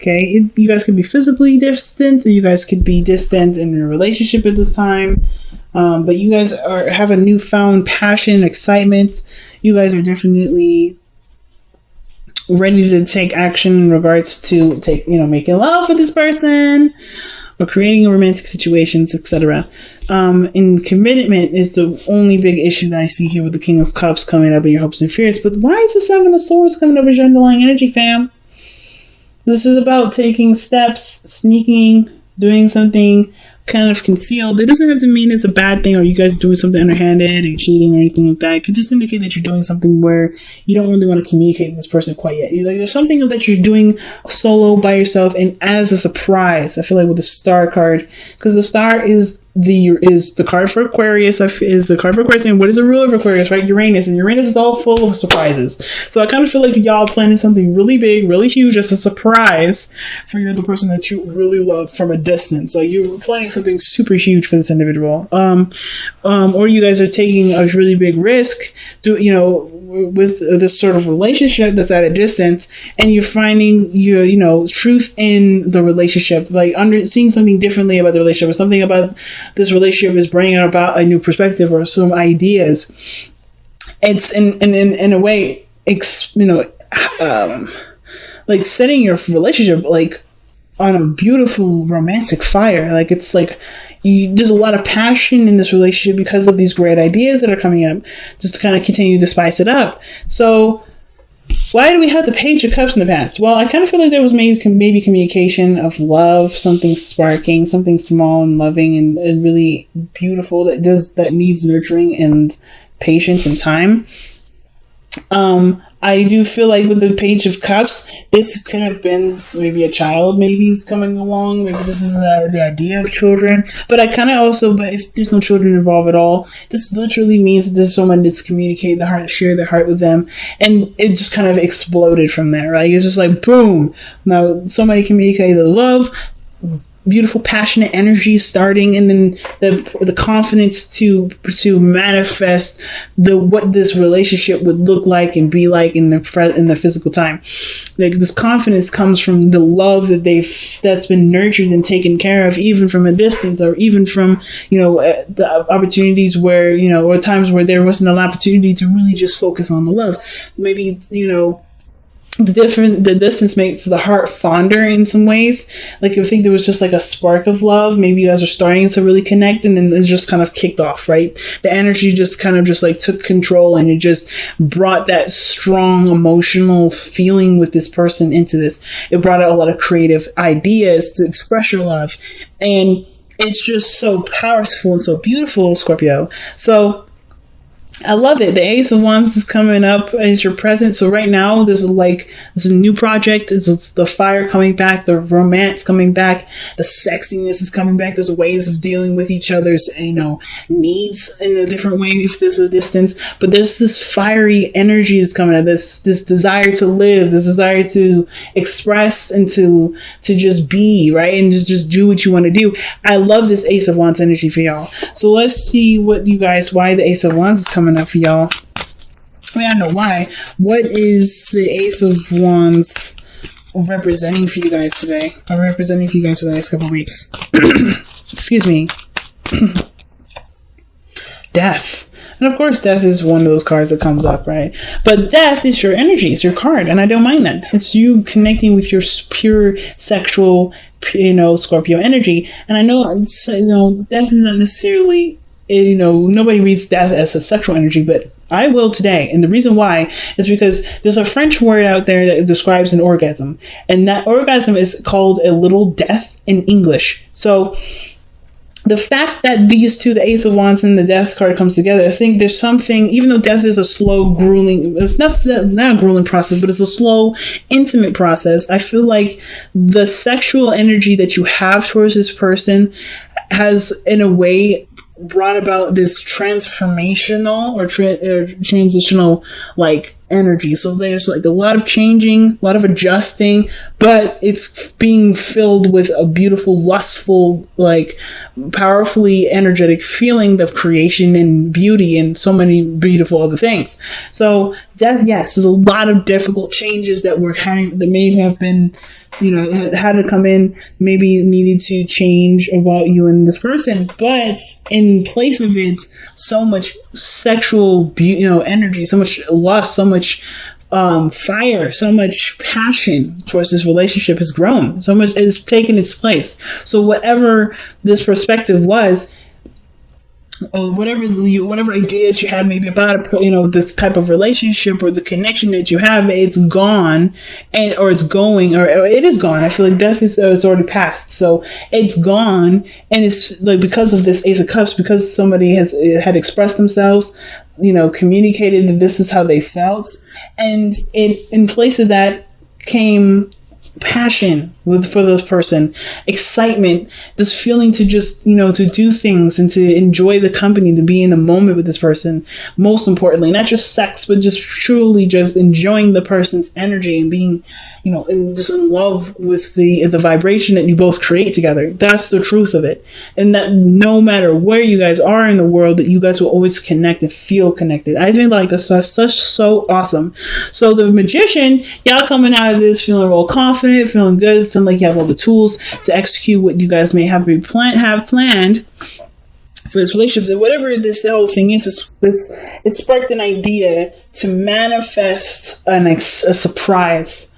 Okay, you guys could be physically distant, or you guys could be distant in a relationship at this time. But you guys have a newfound passion, excitement. You guys are definitely ready to take action in regards to making love with this person or creating romantic situations, etc. And commitment is the only big issue that I see here with the King of Cups coming up in your hopes and fears. But why is the Seven of Swords coming up as your underlying energy, fam? This is about taking steps, sneaking, doing something kind of concealed. It doesn't have to mean it's a bad thing or you guys doing something underhanded or cheating or anything like that. It could just indicate that you're doing something where you don't really want to communicate with this person quite yet. There's something that you're doing solo by yourself and as a surprise. I feel like with the Star card, because the Star is the card for Aquarius, and what is the ruler of Aquarius, right? Uranus, and Uranus is all full of surprises. So I kind of feel like y'all planning something really big, really huge as a surprise for the person that you really love from a distance. Like you're planning something super huge for this individual, or you guys are taking a really big risk with this sort of relationship that's at a distance, and you're finding your truth in the relationship, like seeing something differently about the relationship, or something about this relationship is bringing about a new perspective or some ideas. It's in a way, like setting your relationship like on a beautiful romantic fire. Like it's like there's a lot of passion in this relationship because of these great ideas that are coming up, just to kind of continue to spice it up. So why do we have the Page of Cups in the past? Well, I kind of feel like there was maybe communication of love, something sparking, something small and loving and really beautiful that needs nurturing and patience and time. I do feel like with the Page of Cups, this could have been maybe a child, maybe is coming along. Maybe this is the idea of children. But I kind of also, but if there's no children involved at all, this literally means that there's someone that's communicated the heart, share their heart with them. And it just kind of exploded from there, right? It's just like, boom. Now, somebody communicated the love, beautiful passionate energy starting, and then the confidence to manifest what this relationship would look like and be like in the physical time. Like this confidence comes from the love that's been nurtured and taken care of, even from a distance, or even from the opportunities where or times where there wasn't an opportunity to really just focus on the love. Maybe the distance makes the heart fonder in some ways. Like I think there was just like a spark of love. Maybe you guys are starting to really connect, and then it's just kind of kicked off, right? The energy just kind of just like took control, and it just brought that strong emotional feeling with this person into this. It brought out a lot of creative ideas to express your love, and it's just so powerful and so beautiful, Scorpio. So I love it. The Ace of Wands is coming up as your present. So right now, there's a new project. It's the fire coming back, the romance coming back, the sexiness is coming back. There's ways of dealing with each other's, needs in a different way if there's a distance. But there's this fiery energy that's coming up. This desire to live, this desire to express and to just be, right? And just do what you want to do. I love this Ace of Wands energy for y'all. So let's see why the Ace of Wands is coming up for y'all. I mean, I know why. What is the Ace of Wands representing for you guys today? Or representing for you guys for the next couple of weeks? Excuse me. Death. And of course, death is one of those cards that comes up, right? But death is your energy. It's your card. And I don't mind that. It's you connecting with your pure sexual, Scorpio energy. And I know, death is not necessarily, nobody reads death as a sexual energy, but I will today. And the reason why is because there's a French word out there that describes an orgasm. And that orgasm is called a little death in English. So the fact that these two, the Ace of Wands and the Death card, comes together, I think there's something, even though death is a slow, grueling, it's not a grueling process, but it's a slow, intimate process. I feel like the sexual energy that you have towards this person has, in a way, brought about this transformational or transitional energy. So there's like a lot of changing, a lot of adjusting, but it's being filled with a beautiful, lustful, like powerfully energetic feeling of creation and beauty and so many beautiful other things. So that, yes, there's a lot of difficult changes that that may have been, had to come in, maybe needed to change about you and this person, but in place of it, so much sexual, energy, so much lust, so much fire, so much passion towards this relationship has grown. So much has taken its place. So whatever this perspective was, or whatever idea that you had maybe about this type of relationship or the connection that you have, it's gone, or it's going, or it is gone. I feel like death is it's already passed, so it's gone, and it's like because of this Ace of Cups, because somebody had expressed themselves, communicated that this is how they felt, and in place of that came passion for this person, excitement, this feeling to just to do things and to enjoy the company, to be in the moment with this person. Most importantly, not just sex, but just truly just enjoying the person's energy and being just in love with the vibration that you both create together. That's the truth of it. And that no matter where you guys are in the world, that you guys will always connect and feel connected. I think like that's so awesome. So the Magician, y'all coming out of this feeling real confident, feeling good, feeling like you have all the tools to execute what you guys may have planned for this relationship. Whatever this whole thing is, it sparked an idea to manifest a surprise.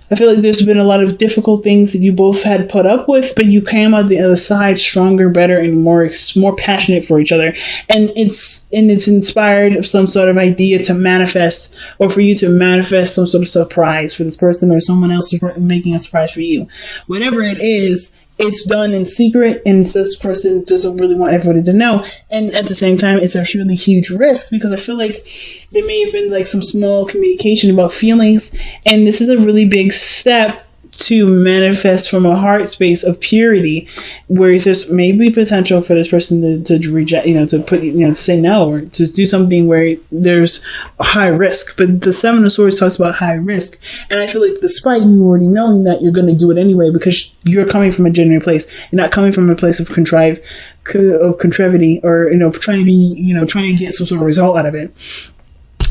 I feel like there's been a lot of difficult things that you both had put up with, but you came out the other side stronger, better, and more passionate for each other. And it's inspired of some sort of idea to manifest, or for you to manifest some sort of surprise for this person or someone else making a surprise for you. Whatever it is, it's done in secret, and this person doesn't really want everybody to know. And at the same time, it's a really huge risk, because I feel like there may have been like some small communication about feelings, and this is a really big step to manifest from a heart space of purity, where there's maybe potential for this person to reject, to say no, or to do something where there's a high risk. But the Seven of Swords talks about high risk, and I feel like despite you already knowing that, you're going to do it anyway, because you're coming from a genuine place. You're not coming from a place of contrivity, or trying to get some sort of result out of it.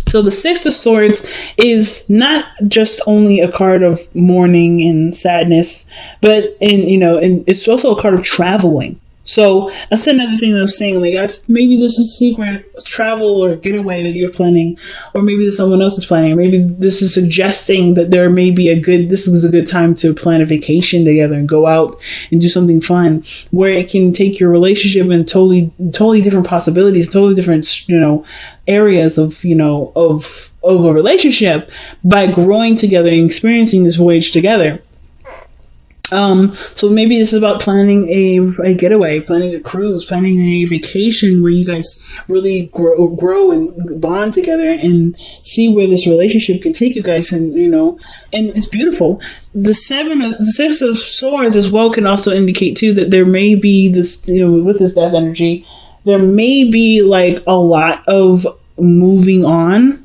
So the Six of Swords is not just only a card of mourning and sadness, but and it's also a card of traveling. So that's another thing that I was saying, like, maybe this is a secret travel or getaway that you're planning, or maybe that someone else is planning, or maybe this is suggesting that this is a good time to plan a vacation together and go out and do something fun, where it can take your relationship in totally different possibilities, totally different, areas of a relationship, by growing together and experiencing this voyage together. So maybe this is about planning a getaway, planning a cruise, planning a vacation where you guys really grow and bond together and see where this relationship can take you guys. And, and it's beautiful. The Six of Swords as well can also indicate too that there may be this, with this death energy, there may be like a lot of moving on,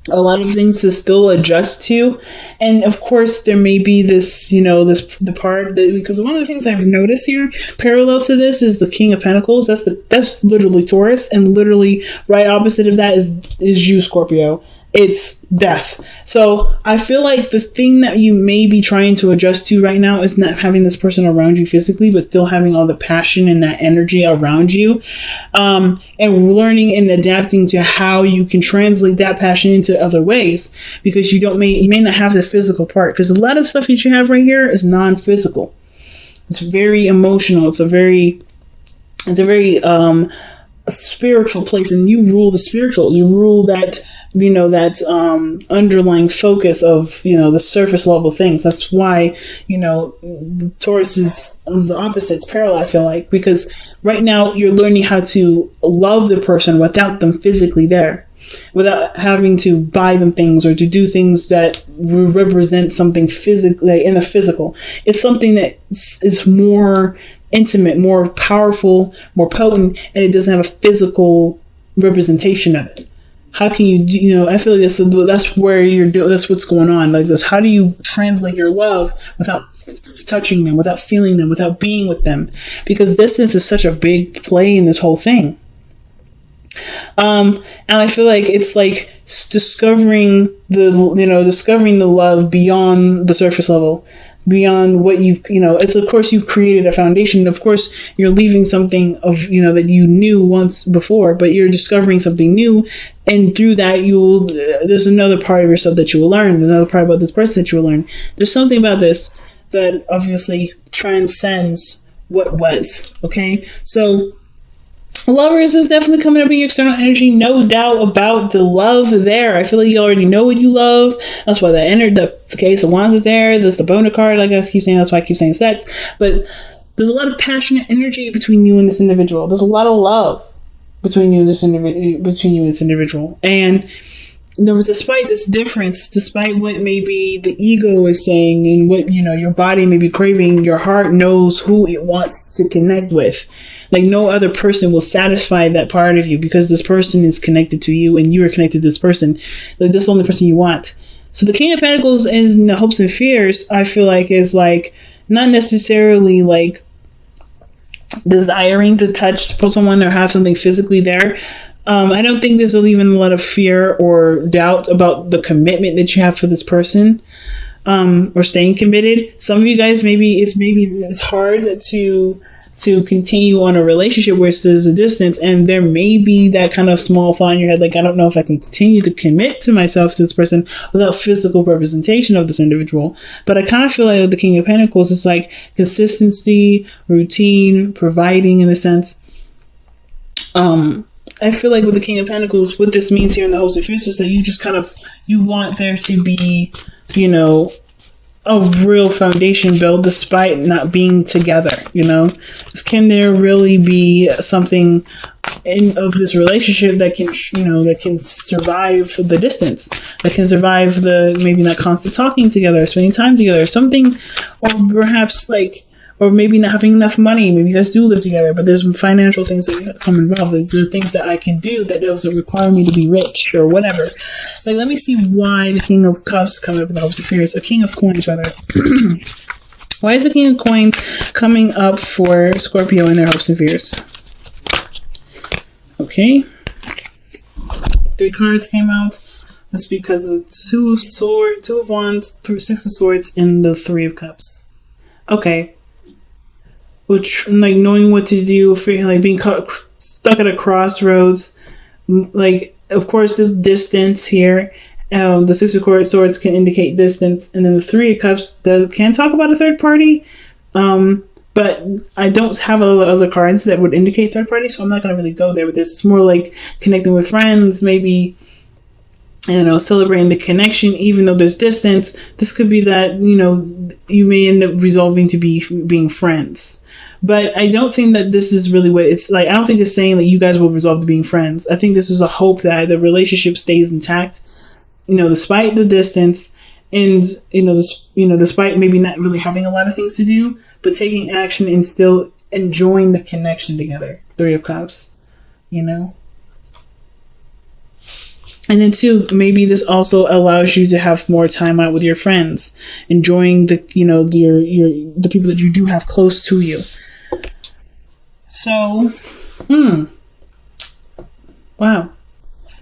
a lot of things to still adjust to. And of course there may be this, because one of the things I've noticed here parallel to this is the King of Pentacles. That's literally Taurus, and literally right opposite of that is you, Scorpio. It's death. So I feel like the thing that you may be trying to adjust to right now is not having this person around you physically, but still having all the passion and that energy around you, and learning and adapting to how you can translate that passion into other ways, because you may not have the physical part, because a lot of stuff that you have right here is non-physical. It's very emotional. It's a very spiritual place, and you rule the spiritual. You rule that underlying focus of the surface level things. That's why the Taurus is the opposite. It's parallel, I feel like, because right now you're learning how to love the person without them physically there, without having to buy them things or to do things that represent something physically in the physical. It's something that is more intimate, more powerful, more potent, and it doesn't have a physical representation of it. how can you do, I feel like that's where that's what's going on. Like this, how do you translate your love without touching them, without feeling them, without being with them? Because distance is such a big play in this whole thing. And I feel like it's like discovering the love beyond the surface level, beyond what it's, of course, you've created a foundation. Of course, you're leaving something of, that you knew once before, but you're discovering something new. And through that, there's another part of yourself that you will learn, another part about this person that you will learn. There's something about this that obviously transcends what was. Okay. So lovers is definitely coming up in your external energy. No doubt about the love there. I feel like you already know what you love. That's why the Case of Wands is there. There's the Boner card. Like I keep saying, that's why I keep saying sex. But there's a lot of passionate energy between you and this individual. There's a lot of love between you and this individual. And despite this difference, despite what maybe the ego is saying and what your body may be craving, your heart knows who it wants to connect with. Like no other person will satisfy that part of you, because this person is connected to you and you are connected to this person. Like this is the only person you want. So the King of Pentacles and the hopes and fears, I feel like, is like not necessarily like desiring to touch someone or have something physically there. I don't think there's even a lot of fear or doubt about the commitment that you have for this person, or staying committed. Some of you guys, maybe it's hard to continue on a relationship where there's a distance, and there may be that kind of small thought in your head, like, I don't know if I can continue to commit to myself to this person without physical representation of this individual. But I kind of feel like with the King of Pentacles, it's like consistency, routine, providing in a sense. I feel like with the King of Pentacles, what this means here in the hopes and fears is that you just you want there to be, a real foundation built despite not being together. Can there really be something of this relationship that can survive the distance, that can survive the maybe not constant talking together, spending time together, something, or perhaps or maybe not having enough money. Maybe you guys do live together, but there's some financial things that come involved. There are things that I can do that doesn't require me to be rich or whatever. Like, let me see why the King of Cups coming up in the hopes and fears. A King of Coins, rather. Why is the King of Coins coming up for Scorpio in their hopes and fears? Okay. 3 cards came out. That's because of Two of Wands, 6 of Swords, and the 3 of Cups. Okay. Which, like, knowing what to do, for like being stuck at a crossroads. Like, of course, there's distance here. The 6 of Swords can indicate distance, and then the 3 of Cups can talk about a third party. But I don't have other cards that would indicate third party, so I'm not going to really go there with this. It's more like connecting with friends, maybe, celebrating the connection, even though there's distance. This could be that, you may end up resolving to being friends. But I don't think that this is really what it's like. I don't think it's saying that you guys will resolve to being friends. I think this is a hope that the relationship stays intact, despite the distance, and, despite maybe not really having a lot of things to do, but taking action and still enjoying the connection together. 3 of Cups, And then 2, maybe this also allows you to have more time out with your friends, enjoying the, the people that you do have close to you. So, wow.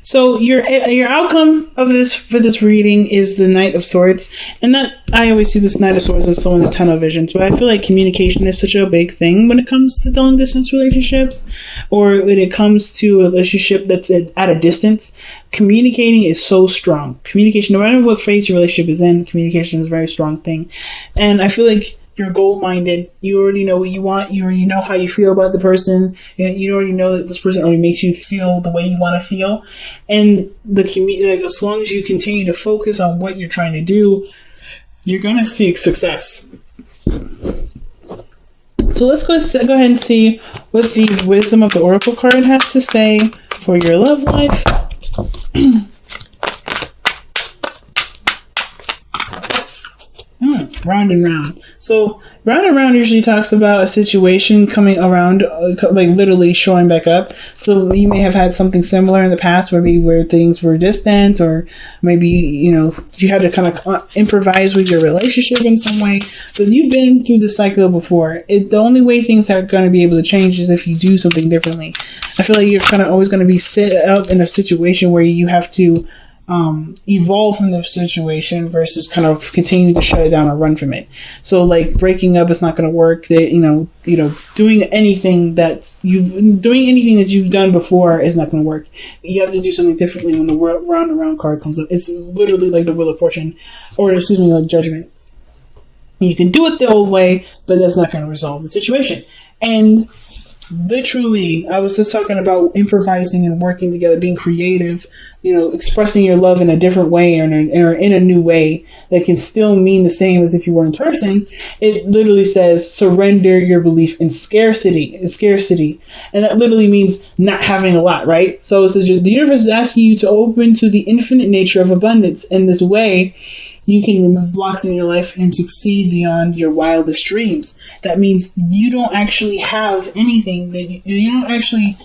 So your outcome of this for this reading is the Knight of Swords, and that I always see this Knight of Swords as someone with tunnel visions. But I feel like communication is such a big thing when it comes to long distance relationships, or when it comes to a relationship that's at a distance. Communicating is so strong. Communication, no matter what phase your relationship is in, communication is a very strong thing, and I feel like you're goal-minded. You already know what you want. You already know how you feel about the person. And you already know that this person already makes you feel the way you want to feel. And as long as you continue to focus on what you're trying to do, you're going to seek success. So let's go ahead and see what the Wisdom of the Oracle card has to say for your love life. round and round. So round and round usually talks about a situation coming around, like literally showing back up. So you may have had something similar in the past, maybe where things were distant, or maybe, you know, you had to kind of improvise with your relationship in some way. But you've been through the cycle before. The only way things are going to be able to change is if you do something differently. I feel like you're kind of always going to be set up in a situation where you have to evolve from the situation versus kind of continue to shut it down or run from it. So like breaking up is not going to work. Doing anything that you've done before is not going to work. You have to do something differently when the round and round card comes up. It's literally like the Wheel of Fortune, or like Judgment. You can do it the old way, but that's not going to resolve the situation. And literally, I was just talking about improvising and working together, being creative, expressing your love in a different way or in a new way that can still mean the same as if you were in person. It literally says surrender your belief in scarcity. And that literally means not having a lot, right? So it says the universe is asking you to open to the infinite nature of abundance. In this way, you can remove blocks in your life and succeed beyond your wildest dreams. That means you don't actually have anything, that you don't actually,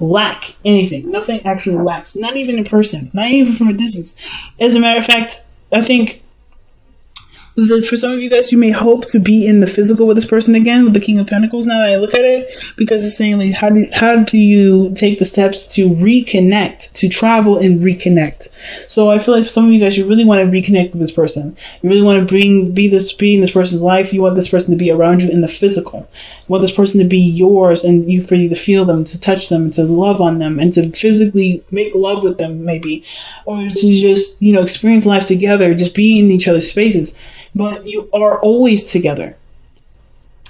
lack anything. Nothing actually lacks. Not even in person. Not even from a distance. As a matter of fact, I think for some of you guys, you may hope to be in the physical with this person again, with the King of Pentacles, now that I look at it, because it's saying, like, how do you take the steps to reconnect, to travel and reconnect? So I feel like for some of you guys, you really want to reconnect with this person. You really want to be in this person's life. You want this person to be around you in the physical. You want this person to be yours, and for you to feel them, to touch them, to love on them, and to physically make love with them, maybe, or to just, experience life together, just be in each other's spaces. But you are always together.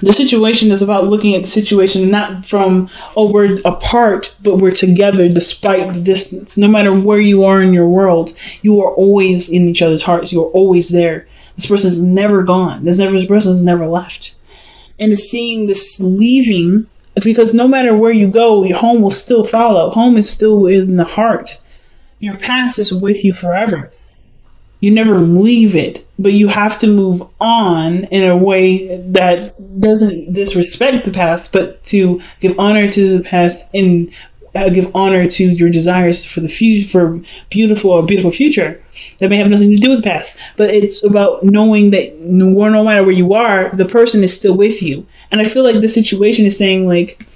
The situation is about looking at the situation not from, we're apart, but we're together despite the distance. No matter where you are in your world, you are always in each other's hearts. You are always there. This person's never gone. This person's never left. And it's seeing this leaving, because no matter where you go, your home will still follow. Home is still in the heart. Your past is with you forever. You never leave it, but you have to move on in a way that doesn't disrespect the past, but to give honor to the past and give honor to your desires for the future, for a beautiful future that may have nothing to do with the past. But it's about knowing that no matter where you are, the person is still with you. And I feel like the situation is saying, like,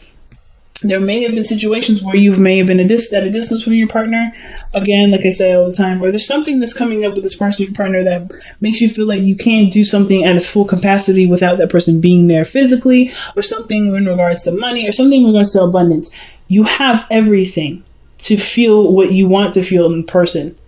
there may have been situations where you may have been at a distance from your partner. Again, like I say all the time, or there's something that's coming up with this person, your partner, that makes you feel like you can't do something at its full capacity without that person being there physically, or something in regards to money, or something in regards to abundance. You have everything to feel what you want to feel in person,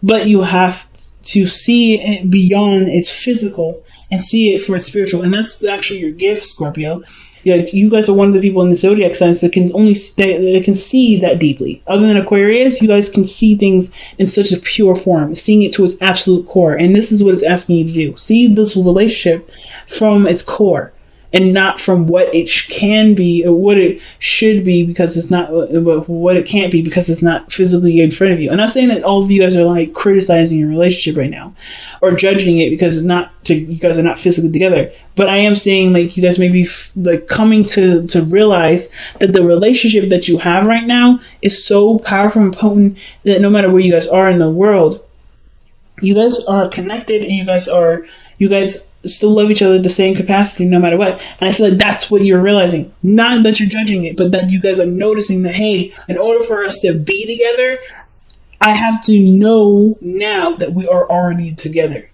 but you have to see it beyond its physical and see it for its spiritual. And that's actually your gift, Scorpio. You guys are one of the people in the zodiac signs that can see that deeply. Other than Aquarius, you guys can see things in such a pure form, seeing it to its absolute core. And this is what it's asking you to do. See this relationship from its core, and not from what it can be or what it should be, because it's not, what it can't be because it's not physically in front of you. I'm not saying that all of you guys are like criticizing your relationship right now or judging it because you guys are not physically together. But I am saying, like, you guys may be like coming to realize that the relationship that you have right now is so powerful and potent that no matter where you guys are in the world, you guys are connected, and you guys still love each other at the same capacity no matter what. And I feel like that's what you're realizing. Not that you're judging it, but that you guys are noticing that, hey, in order for us to be together, I have to know now that we are already together.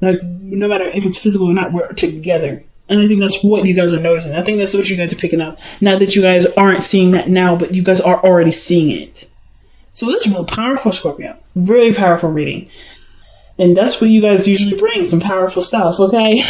Like, no matter if it's physical or not, we're together. And I think that's what you guys are noticing. I think that's what you guys are picking up. Not that you guys aren't seeing that now, but you guys are already seeing it. So that's real powerful, Scorpio. Really powerful reading. And that's what you guys usually bring, some powerful stuff, okay?